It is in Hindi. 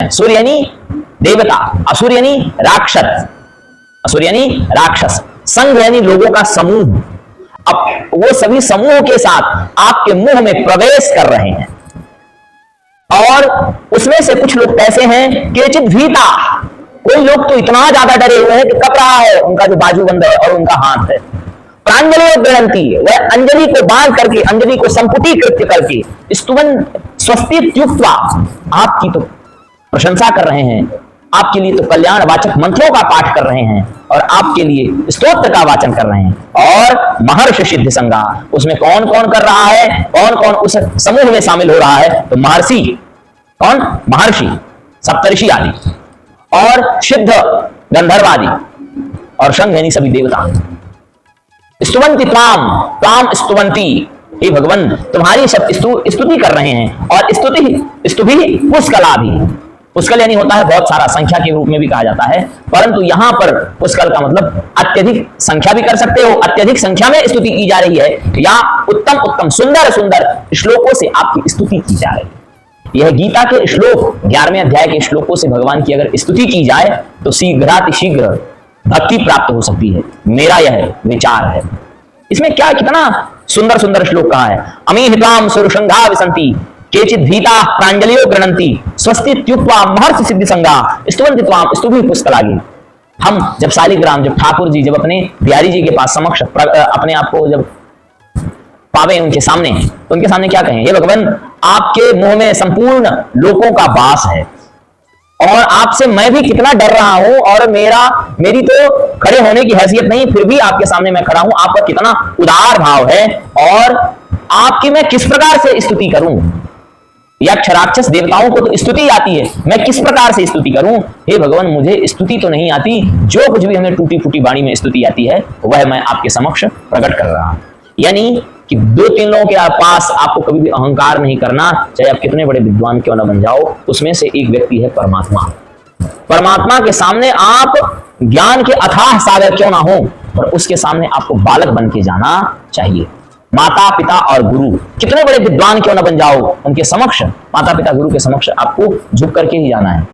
सूर्य यानी देवता, असुर यानी राक्षस, असुर यानी राक्षस, संघ यानी लोगों का समूह। अब वो सभी समूह के साथ आपके मुंह में प्रवेश कर रहे हैं और उसमें से कुछ लोग कैसे हैं, केचित भीता, कोई लोग तो इतना ज्यादा डरे हुए हैं कि कप रहा है उनका जो बाजूबंद है और उनका हाथ है। प्रांजलि गणंती, वह अंजलि को बांध करके, अंजलि को संपुटीकृत करके, स्तुवन स्वस्तित्युक्त्वा, आपकी तो प्रशंसा कर रहे हैं, आपके लिए तो कल्याण वाचक मंत्रों का पाठ कर रहे हैं और आपके लिए स्तोत्र का वाचन कर रहे हैं। और महर्षि सिद्ध संगा, उसमें कौन कौन कर रहा है, कौन कौन उस समूह में शामिल हो रहा है, तो महर्षि, कौन, महर्षि, सप्तऋषि आदि और सिद्ध गंधर्व आदि और संघ यानी सभी देवता। स्तुवंती त्वाम, त्वाम स्तुवंती, हे भगवान तुम्हारी सब स्तुति कर रहे हैं। और स्तुति पुष्कला भी, पुष्कल यानी होता है बहुत सारा, संख्या के रूप में भी कहा जाता है, परंतु यहां पर पुष्कल का मतलब अत्यधिक संख्या भी कर सकते हो, अत्यधिक संख्या में स्तुति की जा रही है, या उत्तम उत्तम सुंदर सुंदर श्लोकों से आपकी स्तुति की जा रही है। यह गीता के श्लोक 11वें अध्याय के श्लोकों से भगवान की अगर स्तुति की जाए तो शीघ्रातिशीघ्र भक्ति प्राप्त हो सकती है, मेरा यह विचार है। इसमें क्या कितना सुंदर सुंदर श्लोक कहा है, अमीहिताम सुरसंघा विसंति केचित भीता प्रांजलियो गृणंति स्वस्तित्युक्त्वा महर्षि सिद्ध संगा स्तुवन्ति त्वाम स्तुभि पुष्कलानि। हम जब शालिग्राम, जब ठाकुर जी जब अपने बिहारी जी के पास समक्ष अपने आप को जब पावे उनके सामने, तो उनके सामने क्या कहें, हे भगवान आपके मुंह में संपूर्ण लोकों का वास है और आपसे मैं भी कितना डर रहा हूं और मेरी तो खड़े होने की हैसियत नहीं, फिर भी आपके सामने मैं खड़ा हूं, आपका कितना उदार भाव है और आपकी मैं किस प्रकार से स्तुति करूं। यक्ष राक्षस देवताओं को तो स्तुति आती है, मैं किस प्रकार से स्तुति करूं। हे भगवान मुझे स्तुति तो नहीं आती, जो कुछ भी हमें टूटी फूटी वाणी में स्तुति आती है वह मैं आपके समक्ष प्रकट कर रहा हूं। यानी कि दो तीन लोगों के पास आपको कभी भी अहंकार नहीं करना, चाहे आप कितने बड़े विद्वान क्यों ना बन जाओ, उसमें से एक व्यक्ति है परमात्मा। परमात्मा के सामने आप ज्ञान के अथाह सागर क्यों ना हो, और उसके सामने आपको बालक बन के जाना चाहिए। माता पिता और गुरु कितने बड़े विद्वान क्यों ना बन जाओ, उनके समक्ष, माता पिता गुरु के समक्ष आपको झुक करके ही जाना है।